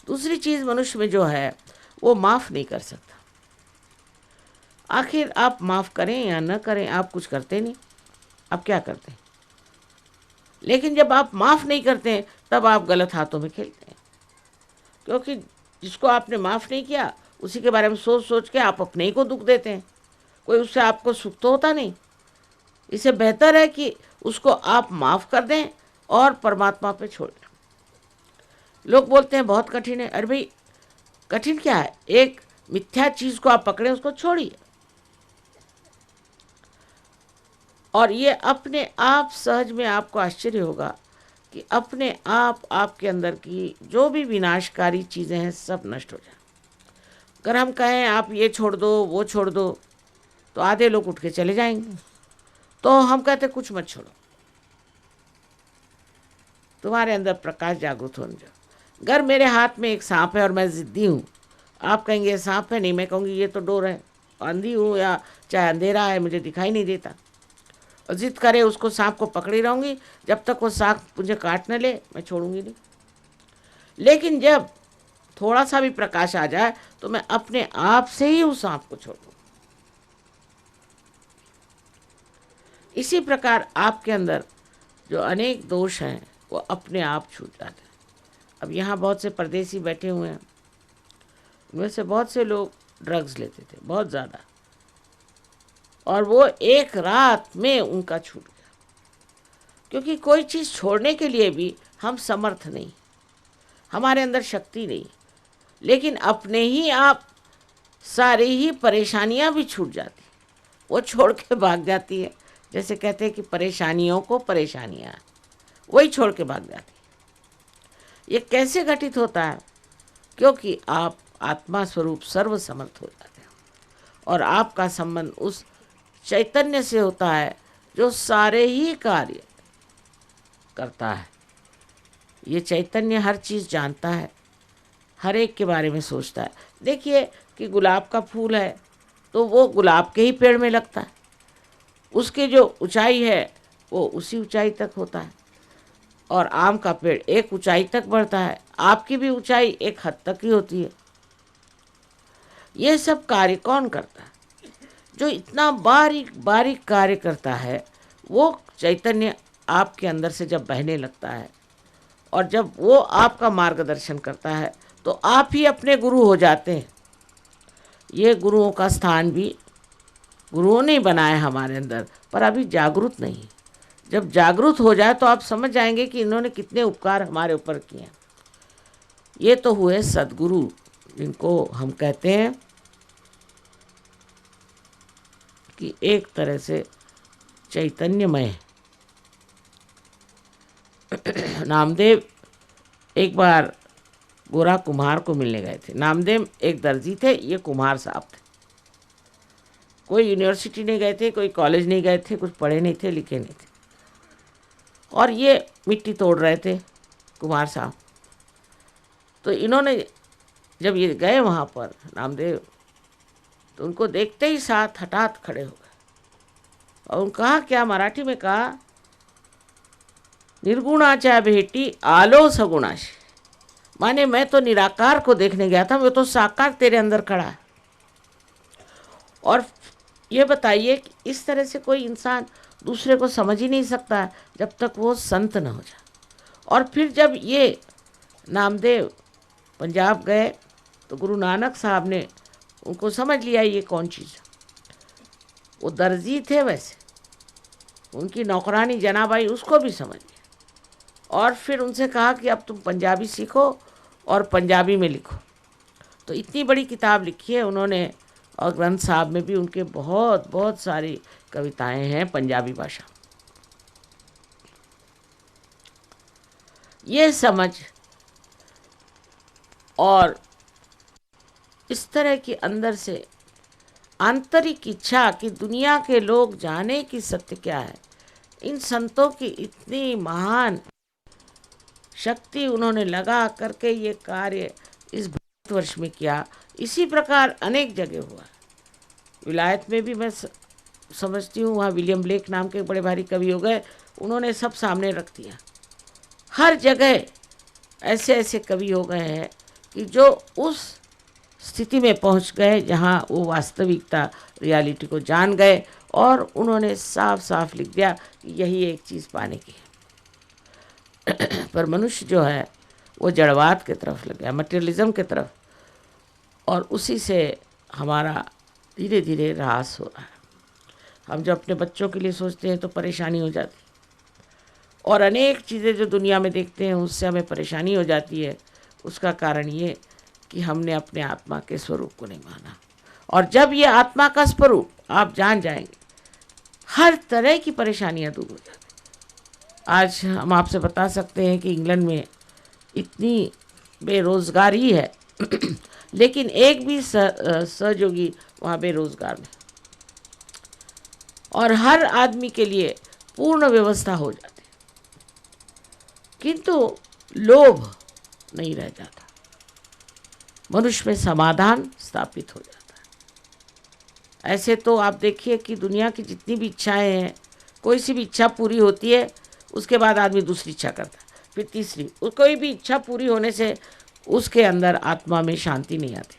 दूसरी चीज़ मनुष्य में जो है वो माफ़ नहीं कर सकता। आखिर आप माफ़ करें या न करें, आप कुछ करते नहीं, आप क्या करते हैं? लेकिन जब आप माफ़ नहीं करते हैं तब आप गलत हाथों में खेलते हैं, क्योंकि जिसको आपने माफ़ नहीं किया उसी के बारे में सोच सोच के आप अपने ही को दुख देते हैं। कोई उससे आपको सुख तो होता नहीं। इससे बेहतर है कि उसको आप माफ़ कर दें और परमात्मा पे छोड़ दें। लोग बोलते हैं बहुत कठिन है। अरे भाई, कठिन क्या है? एक मिथ्या चीज़ को आप पकड़े, उसको छोड़िए, और ये अपने आप सहज में आपको आश्चर्य होगा कि अपने आप आपके अंदर की जो भी विनाशकारी चीज़ें हैं सब नष्ट हो जाए। अगर हम कहें आप ये छोड़ दो वो छोड़ दो, तो आधे लोग उठ के चले जाएंगे। तो हम कहते कुछ मत छोड़ो, तुम्हारे अंदर प्रकाश जागृत होने जाओ। अगर मेरे हाथ में एक सांप है और मैं ज़िद्दी हूँ, आप कहेंगे ये सांप है, नहीं मैं कहूँगी ये तो डोर है, अंधी हूँ या चाहे अंधेरा है मुझे दिखाई नहीं देता, और जिद करे उसको सांप को पकड़ी रहूँगी जब तक वो सांप मुझे काट न ले, मैं छोड़ूंगी नहीं। लेकिन जब थोड़ा सा भी प्रकाश आ जाए तो मैं अपने आप से ही उस सांप को छोड़ दूँ। इसी प्रकार आपके अंदर जो अनेक दोष हैं वो अपने आप छूट जाते हैं। अब यहाँ बहुत से परदेसी बैठे हुए हैं, उनमें से बहुत से लोग ड्रग्स लेते थे बहुत ज़्यादा, और वो एक रात में उनका छूट गया। क्योंकि कोई चीज़ छोड़ने के लिए भी हम समर्थ नहीं, हमारे अंदर शक्ति नहीं, लेकिन अपने ही आप सारी ही परेशानियां भी छूट जाती, वो छोड़ के भाग जाती है। जैसे कहते हैं कि परेशानियों को परेशानियां वही छोड़ के भाग जाती है। ये कैसे घटित होता है? क्योंकि आप आत्मा स्वरूप सर्व समर्थ हो जाते हैं और आपका संबंध उस चैतन्य से होता है जो सारे ही कार्य करता है। ये चैतन्य हर चीज़ जानता है, हर एक के बारे में सोचता है। देखिए कि गुलाब का फूल है तो वो गुलाब के ही पेड़ में लगता है, उसकी जो ऊंचाई है वो उसी ऊंचाई तक होता है, और आम का पेड़ एक ऊंचाई तक बढ़ता है, आपकी भी ऊंचाई एक हद तक ही होती है। ये सब कार्य कौन करता है? जो इतना बारीक बारीक कार्य करता है वो चैतन्य आपके अंदर से जब बहने लगता है और जब वो आपका मार्गदर्शन करता है तो आप ही अपने गुरु हो जाते हैं। ये गुरुओं का स्थान भी गुरुओं ने बनाया हमारे अंदर, पर अभी जागरूक नहीं। जब जागरूक हो जाए तो आप समझ जाएंगे कि इन्होंने कितने उपकार हमारे ऊपर किए हैं। ये तो हुए सद्गुरु, जिनको हम कहते हैं कि एक तरह से चैतन्यमय। नामदेव एक बार गोरा कुम्हार को मिलने गए थे। नामदेव एक दर्जी थे, ये कुम्हार साहब थे। कोई यूनिवर्सिटी नहीं गए थे, कोई कॉलेज नहीं गए थे, कुछ पढ़े नहीं थे, लिखे नहीं थे, और ये मिट्टी तोड़ रहे थे कुम्हार साहब। तो इन्होंने जब ये गए वहाँ पर नामदेव, तो उनको देखते ही साथ हठात खड़े हो गए और उन्होंने कहा, क्या मराठी में कहा, निर्गुणाच्या भेटी आलो सगुणाशी। माने मैं तो निराकार को देखने गया था, मैं तो साकार तेरे अंदर खड़ा है। और ये बताइए कि इस तरह से कोई इंसान दूसरे को समझ ही नहीं सकता जब तक वो संत न हो जाए। और फिर जब ये नामदेव पंजाब गए तो गुरु नानक साहब ने उनको समझ लिया ये कौन चीज़। वो दर्जी थे, वैसे उनकी नौकरानी जनाबाई उसको भी समझ लिया, और फिर उनसे कहा कि अब तुम पंजाबी सीखो और पंजाबी में लिखो। तो इतनी बड़ी किताब लिखी है उन्होंने, और ग्रंथ साहब में भी उनके बहुत बहुत सारी कविताएं हैं पंजाबी भाषा। ये समझ और इस तरह की अंदर से आंतरिक इच्छा कि दुनिया के लोग जाने कि सत्य क्या है, इन संतों की इतनी महान शक्ति उन्होंने लगा करके ये कार्य इस भारतवर्ष में किया। इसी प्रकार अनेक जगह हुआ। विलायत में भी मैं समझती हूँ, वहाँ विलियम ब्लेक नाम के बड़े भारी कवि हो गए, उन्होंने सब सामने रख दिया। हर जगह ऐसे ऐसे कवि हो गए हैं कि जो उस स्थिति में पहुंच गए जहां वो वास्तविकता रियलिटी को जान गए और उन्होंने साफ साफ लिख दिया कि यही एक चीज़ पाने की है। पर मनुष्य जो है वो जड़वाद की तरफ लग गया, मटेरियलिज्म की तरफ, और उसी से हमारा धीरे धीरे ह्रास हो रहा है। हम जो अपने बच्चों के लिए सोचते हैं तो परेशानी हो जाती, और अनेक चीज़ें जो दुनिया में देखते हैं उससे हमें परेशानी हो जाती है। उसका कारण ये कि हमने अपने आत्मा के स्वरूप को नहीं माना। और जब ये आत्मा का स्वरूप आप जान जाएंगे, हर तरह की परेशानियां दूर हो जाती। आज हम आपसे बता सकते हैं कि इंग्लैंड में इतनी बेरोजगारी है लेकिन एक भी सहयोगी वहाँ बेरोजगार नहीं, और हर आदमी के लिए पूर्ण व्यवस्था हो जाती, किंतु लोभ नहीं रह जाता, मनुष्य में समाधान स्थापित हो जाता है। ऐसे तो आप देखिए कि दुनिया की जितनी भी इच्छाएं हैं, कोई सी भी इच्छा पूरी होती है उसके बाद आदमी दूसरी इच्छा करता है, फिर तीसरी। कोई भी इच्छा पूरी होने से उसके अंदर आत्मा में शांति नहीं आती।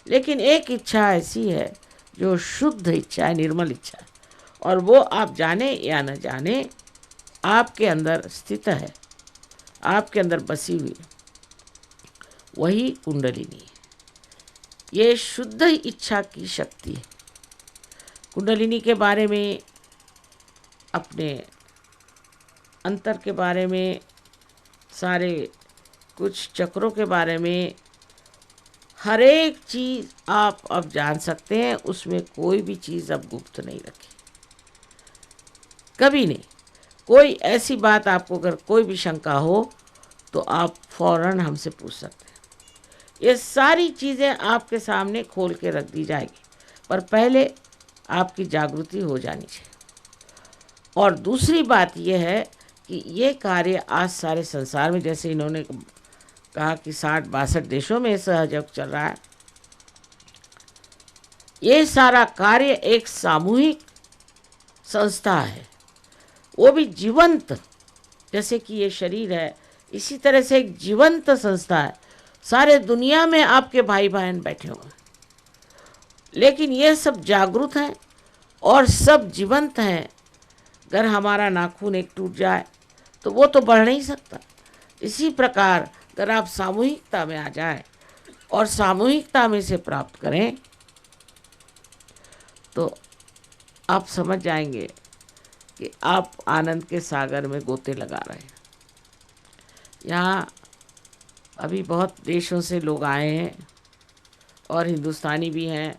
लेकिन एक इच्छा ऐसी है जो शुद्ध इच्छा है, निर्मल इच्छा है, और वो आप जाने या न जाने आपके अंदर स्थित है, आपके अंदर बसी हुई है, वही कुंडलिनी है। ये शुद्ध इच्छा की शक्ति है। कुंडलिनी के बारे में, अपने अंतर के बारे में, सारे कुछ चक्रों के बारे में, हर एक चीज़ आप अब जान सकते हैं। उसमें कोई भी चीज़ अब गुप्त नहीं रखी, कभी नहीं। कोई ऐसी बात आपको अगर कोई भी शंका हो तो आप फौरन हमसे पूछ सकते हैं। ये सारी चीज़ें आपके सामने खोल के रख दी जाएगी, पर पहले आपकी जागृति हो जानी चाहिए। और दूसरी बात यह है कि ये कार्य आज सारे संसार में, जैसे इन्होंने कहा कि 60-62 देशों में सहयोग चल रहा है, ये सारा कार्य एक सामूहिक संस्था है, वो भी जीवंत। जैसे कि ये शरीर है, इसी तरह से एक जीवंत संस्था है। सारे दुनिया में आपके भाई बहन बैठे हुए हैं, लेकिन ये सब जागरूक हैं और सब जीवंत हैं। अगर हमारा नाखून एक टूट जाए तो वो तो बढ़ नहीं सकता। इसी प्रकार अगर आप सामूहिकता में आ जाएं और सामूहिकता में से प्राप्त करें तो आप समझ जाएंगे कि आप आनंद के सागर में गोते लगा रहे हैं। यहाँ अभी बहुत देशों से लोग आए हैं और हिंदुस्तानी भी हैं।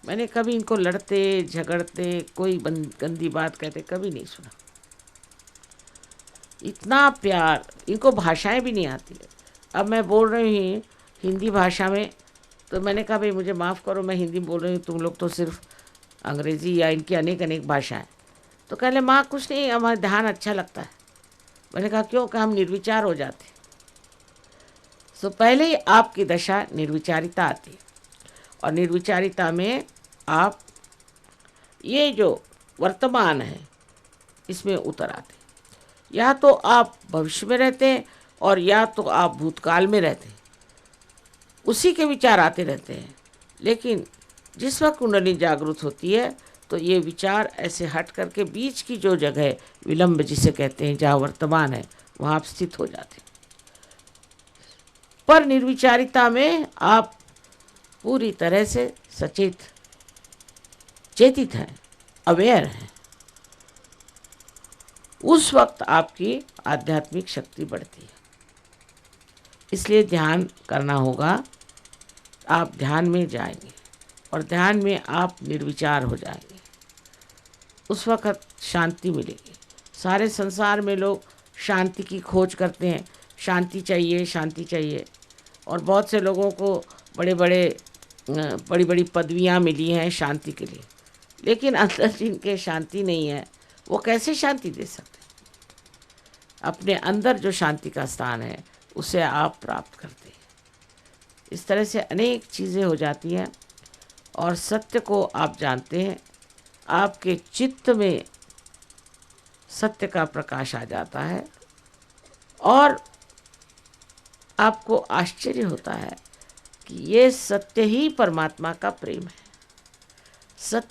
मैंने कभी इनको लड़ते झगड़ते, कोई गंदी बात कहते कभी नहीं सुना। इतना प्यार, इनको भाषाएं भी नहीं आती है। अब मैं बोल रही हूँ हिंदी भाषा में, तो मैंने कहा भाई मुझे माफ़ करो, मैं हिंदी बोल रही हूँ, तुम लोग तो सिर्फ अंग्रेज़ी या इनकी अनेक अनेक भाषाएं। तो कह ले माँ कुछ नहीं, हमारा ध्यान अच्छा लगता है। मैंने कहा क्यों? कि हम निर्विचार हो जाते। तो पहले ही आपकी दशा निर्विचारिता आती है, और निर्विचारिता में आप ये जो वर्तमान है इसमें उतर आते। या तो आप भविष्य में रहते हैं और या तो आप भूतकाल में रहते हैं, उसी के विचार आते रहते हैं। लेकिन जिस वक्त कुंडली जागृत होती है तो ये विचार ऐसे हट करके बीच की जो जगह विलंब जिसे कहते हैं, जहाँ वर्तमान है, वहाँ आप स्थित हो जाते हैं। पर निर्विचारिता में आप पूरी तरह से सचेत, चेतित हैं, अवेयर हैं। उस वक्त आपकी आध्यात्मिक शक्ति बढ़ती है। इसलिए ध्यान करना होगा। आप ध्यान में जाएंगे और ध्यान में आप निर्विचार हो जाएंगे, उस वक्त शांति मिलेगी। सारे संसार में लोग शांति की खोज करते हैं, शांति चाहिए, शांति चाहिए। और बहुत से लोगों को बड़ी बड़ी पदवियां मिली हैं शांति के लिए, लेकिन अंदर जिनके शांति नहीं है वो कैसे शांति दे सकते? अपने अंदर जो शांति का स्थान है उसे आप प्राप्त करते हैं। इस तरह से अनेक चीज़ें हो जाती हैं और सत्य को आप जानते हैं। आपके चित्त में सत्य का प्रकाश आ जाता है और आपको आश्चर्य होता है कि ये सत्य ही परमात्मा का प्रेम है। सत्य